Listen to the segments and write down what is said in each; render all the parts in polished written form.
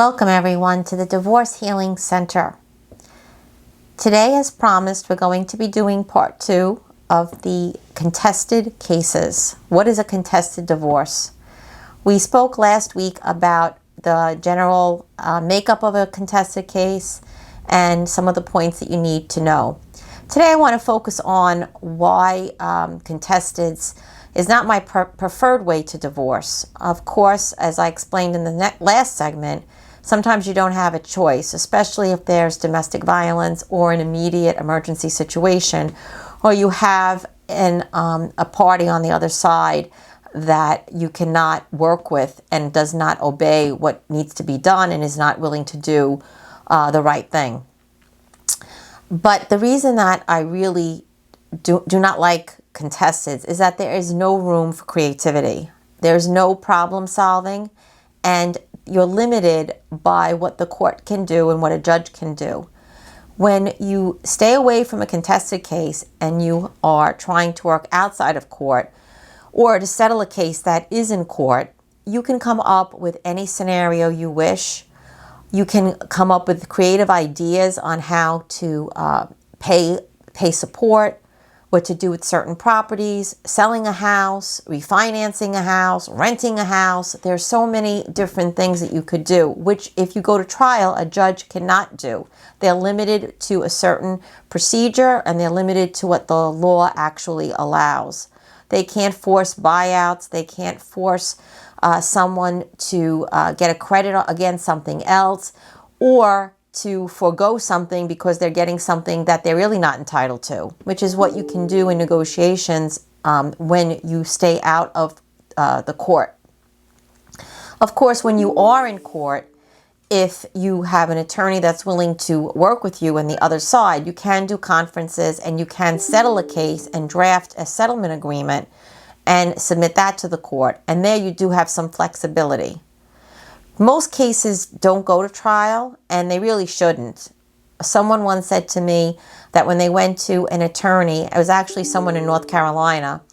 Welcome everyone to the Divorce Healing Center. Today, as promised, we're going to be doing part 2 of the contested cases. What is a contested divorce? We spoke last week about the general makeup of a contested case and some of the points that you need to know. Today I want to focus on why contesteds is not my preferred way to divorce. Of course, as I explained in the last segment, sometimes you don't have a choice, especially if there's domestic violence or an immediate emergency situation, or you have a party on the other side that you cannot work with and does not obey what needs to be done and is not willing to do the right thing. But the reason that I really do not like contesteds is that there is no room for creativity. There's no problem solving, and you're limited by what the court can do and what a judge can do. When you stay away from a contested case and you are trying to work outside of court or to settle a case that is in court, you can come up with any scenario you wish. You can come up with creative ideas on how to pay support, what to do with certain properties, selling a house, refinancing a house, renting a house. There's so many different things that you could do, which if you go to trial, a judge cannot do. They're limited to a certain procedure and they're limited to what the law actually allows. They can't force buyouts. They can't force someone to get a credit against something else, or to forego something because they're getting something that they're really not entitled to, which is what you can do in negotiations when you stay out of the court. Of course, when you are in court, if you have an attorney that's willing to work with you on the other side, you can do conferences and you can settle a case and draft a settlement agreement and submit that to the court. And there you do have some flexibility. Most cases don't go to trial, and they really shouldn't. Someone once said to me that when they went to an attorney, it was actually someone in North Carolina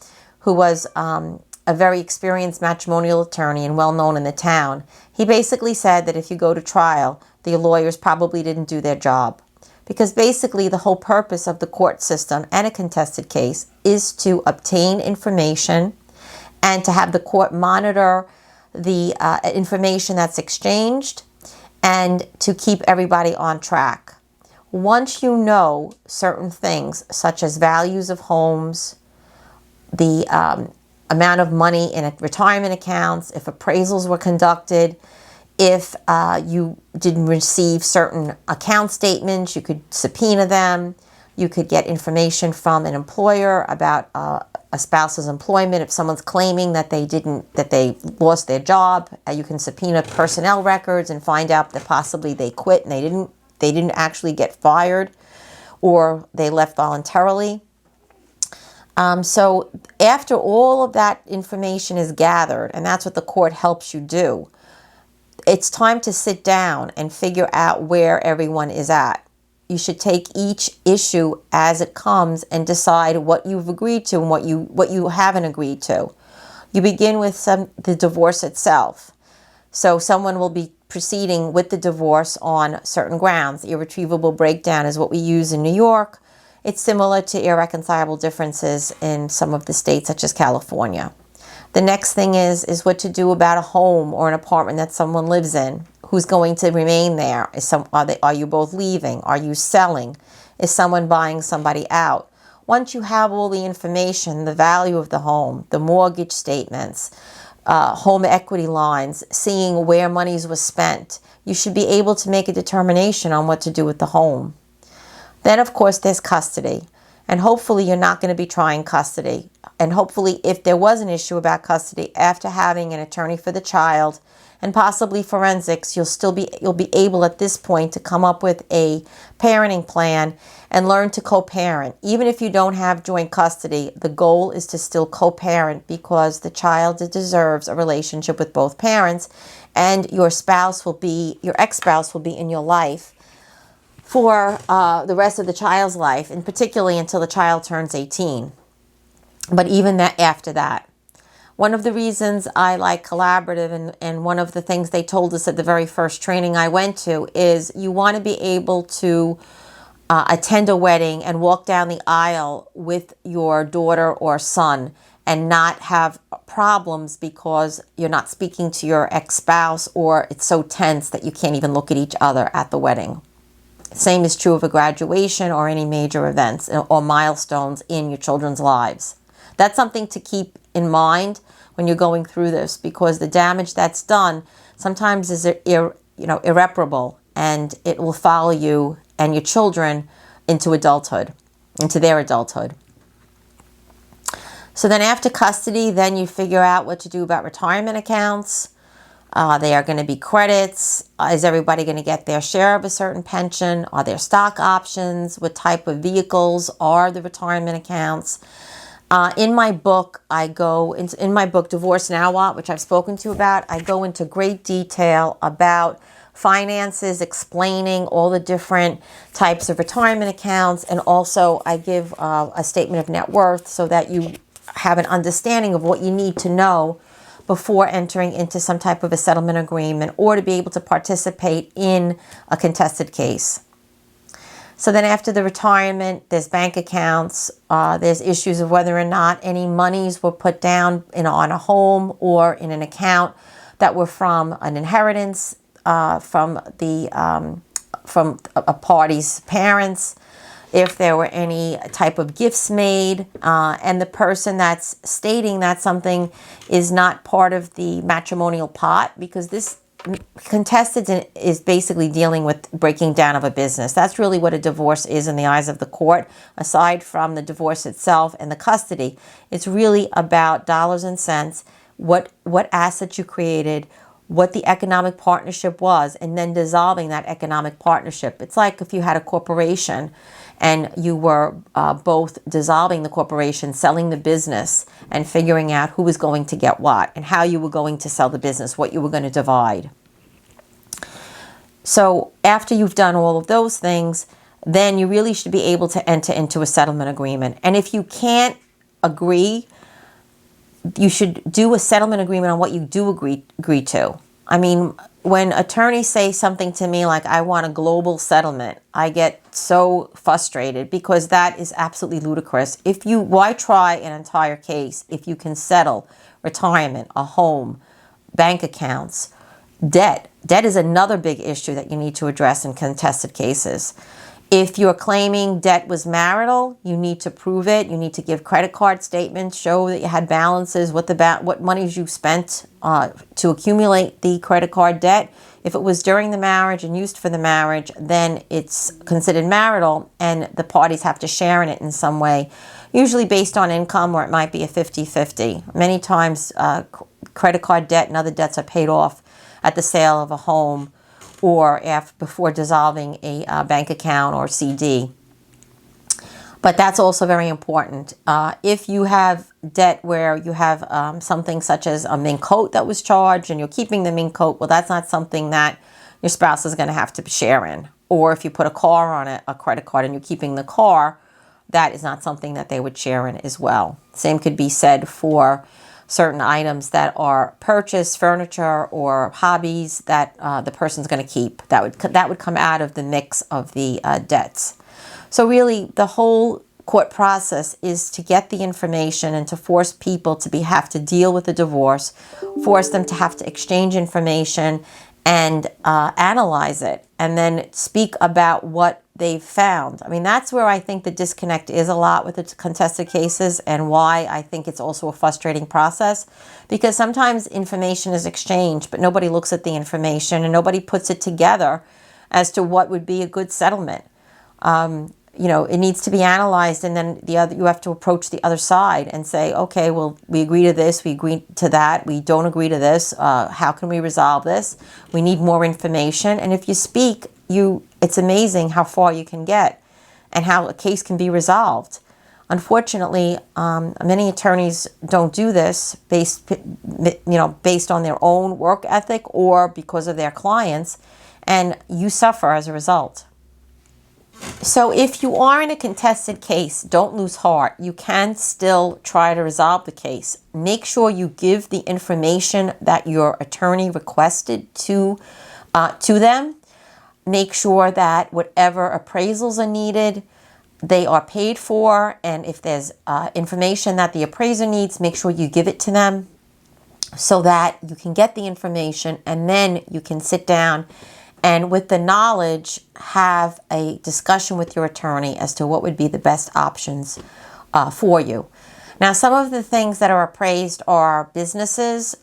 who was a very experienced matrimonial attorney and well known in the town. He basically said that if you go to trial, the lawyers probably didn't do their job. Because basically the whole purpose of the court system and a contested case is to obtain information and to have the court monitor the information that's exchanged and to keep everybody on track. Once you know certain things, such as values of homes, the amount of money in retirement accounts, if appraisals were conducted, if you didn't receive certain account statements, you could subpoena them. You could get information from an employer about a spouse's employment. If someone's claiming that they lost their job, you can subpoena personnel records and find out that possibly they quit and they didn't actually get fired, or they left voluntarily. So after all of that information is gathered, and that's what the court helps you do, it's time to sit down and figure out where everyone is at. You should take each issue as it comes and decide what you've agreed to and what you haven't agreed to. You begin with the divorce itself. So someone will be proceeding with the divorce on certain grounds. Irretrievable breakdown is what we use in New York. It's similar to irreconcilable differences in some of the states, such as California. The next thing is what to do about a home or an apartment that someone lives in. Who's going to remain there? Are you both leaving? Are you selling? Is someone buying somebody out? Once you have all the information, the value of the home, the mortgage statements, home equity lines, seeing where monies was spent, you should be able to make a determination on what to do with the home. Then, of course, there's custody. And hopefully you're not going to be trying custody. And hopefully if there was an issue about custody, after having an attorney for the child and possibly forensics, you'll be able at this point to come up with a parenting plan and learn to co-parent. Even if you don't have joint custody, the goal is to still co-parent, because the child deserves a relationship with both parents, and your ex-spouse will be in your life for the rest of the child's life, and particularly until the child turns 18. But even after that. One of the reasons I like collaborative, and one of the things they told us at the very first training I went to, is you want to be able to attend a wedding and walk down the aisle with your daughter or son and not have problems because you're not speaking to your ex-spouse, or it's so tense that you can't even look at each other at the wedding. Same is true of a graduation or any major events or milestones in your children's lives. That's something to keep in mind when you're going through this, because the damage that's done sometimes is irreparable, and it will follow you and your children into adulthood, into their adulthood. So then after custody, then you figure out what to do about retirement accounts. They are going to be credits. Is everybody going to get their share of a certain pension? Are there stock options? What type of vehicles are the retirement accounts? In my book, in my book, Divorce Now What, which I've spoken to you about, I go into great detail about finances, explaining all the different types of retirement accounts, and also I give a statement of net worth so that you have an understanding of what you need to know before entering into some type of a settlement agreement or to be able to participate in a contested case. So then after the retirement, there's bank accounts, there's issues of whether or not any monies were put down on a home or in an account that were from an inheritance from a party's parents, if there were any type of gifts made, and the person that's stating that something is not part of the matrimonial pot, because this contested is basically dealing with breaking down of a business. That's really what a divorce is in the eyes of the court. Aside from the divorce itself and the custody, it's really about dollars and cents, what assets you created, what the economic partnership was, and then dissolving that economic partnership. It's like if you had a corporation and you were both dissolving the corporation, selling the business, and figuring out who was going to get what and how you were going to sell the business, what you were going to divide. So after you've done all of those things, then you really should be able to enter into a settlement agreement. And if you can't agree, you should do a settlement agreement on what you do agree to. I mean, when attorneys say something to me like, I want a global settlement, I get so frustrated, because that is absolutely ludicrous. Why try an entire case if you can settle retirement, a home, bank accounts, debt? Debt is another big issue that you need to address in contested cases. If you're claiming debt was marital, you need to prove it. You need to give credit card statements, show that you had balances, what monies you spent to accumulate the credit card debt. If it was during the marriage and used for the marriage, then it's considered marital, and the parties have to share in it in some way, usually based on income, or it might be a 50-50. Many times credit card debt and other debts are paid off at the sale of a home or before dissolving a bank account or CD. But that's also very important. If you have debt where you have something such as a mink coat that was charged and you're keeping the mink coat, well, that's not something that your spouse is going to have to share in. Or if you put a car on a credit card and you're keeping the car, that is not something that they would share in as well. Same could be said for certain items that are purchased, furniture or hobbies that the person's going to keep. That would come out of the mix of the debts. So really, the whole court process is to get the information and to force people to have to deal with the divorce, force them to have to exchange information and analyze it, and then speak about what they've found. I mean, that's where I think the disconnect is a lot with the contested cases, and why I think it's also a frustrating process, because sometimes information is exchanged, but nobody looks at the information and nobody puts it together as to what would be a good settlement. It needs to be analyzed, and then you have to approach the other side and say, okay, well, we agree to this, we agree to that, we don't agree to this. How can we resolve this? We need more information. And if you speak, it's amazing how far you can get and how a case can be resolved. Unfortunately, many attorneys don't do this based on their own work ethic or because of their clients, and you suffer as a result. So if you are in a contested case, don't lose heart. You can still try to resolve the case. Make sure you give the information that your attorney requested to them. Make sure that whatever appraisals are needed, they are paid for. And if there's information that the appraiser needs, make sure you give it to them so that you can get the information, and then you can sit down and with the knowledge have a discussion with your attorney as to what would be the best options for you. Now, some of the things that are appraised are businesses.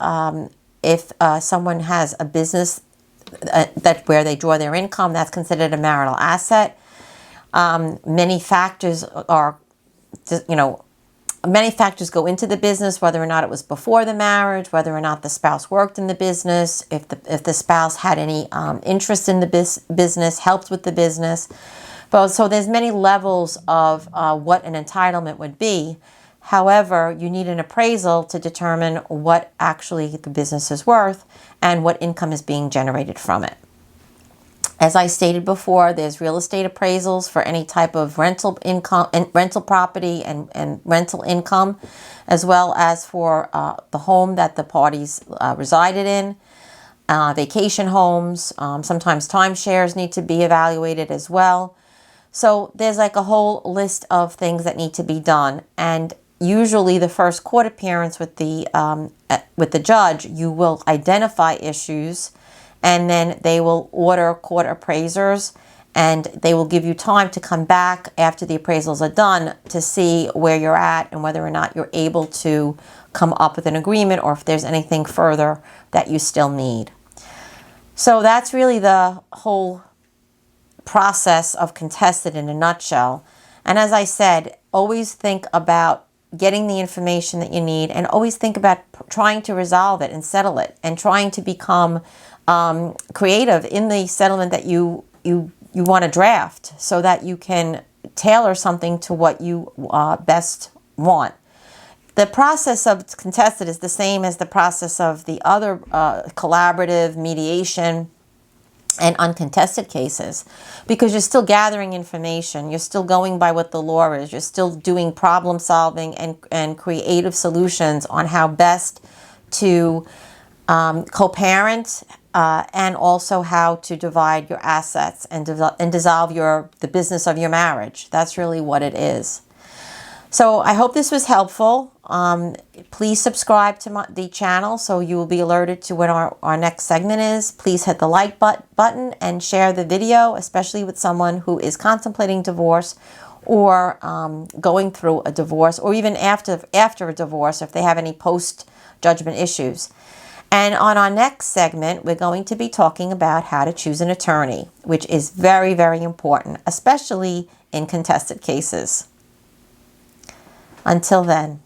If someone has a business where they draw their income, that's considered a marital asset. Many factors are, many factors go into the business, whether or not it was before the marriage, whether or not the spouse worked in the business, if the spouse had any interest in the business, helped with the business. But so there's many levels of what an entitlement would be. However, you need an appraisal to determine what actually the business is worth and what income is being generated from it. As I stated before, there's real estate appraisals for any type of rental income and rental property and rental income, as well as for the home that the parties resided in, vacation homes. Sometimes timeshares need to be evaluated as well. So there's like a whole list of things that need to be done. And usually the first court appearance with the judge, you will identify issues, and then they will order court appraisers, and they will give you time to come back after the appraisals are done to see where you're at and whether or not you're able to come up with an agreement or if there's anything further that you still need. So that's really the whole process of contested in a nutshell. And as I said, always think about getting the information that you need, and always think about trying to resolve it and settle it, and trying to become creative in the settlement that you want to draft, so that you can tailor something to what you best want. The process of contested is the same as the process of the other collaborative, mediation, and uncontested cases, because you're still gathering information, you're still going by what the law is, you're still doing problem solving and creative solutions on how best to co-parent, and also how to divide your assets and dissolve the business of your marriage. That's really what it is. So I hope this was helpful. Please subscribe to the channel so you will be alerted to when our next segment is. Please hit the like button and share the video, especially with someone who is contemplating divorce or going through a divorce, or even after a divorce if they have any post-judgment issues. And on our next segment, we're going to be talking about how to choose an attorney, which is very, very important, especially in contested cases. Until then.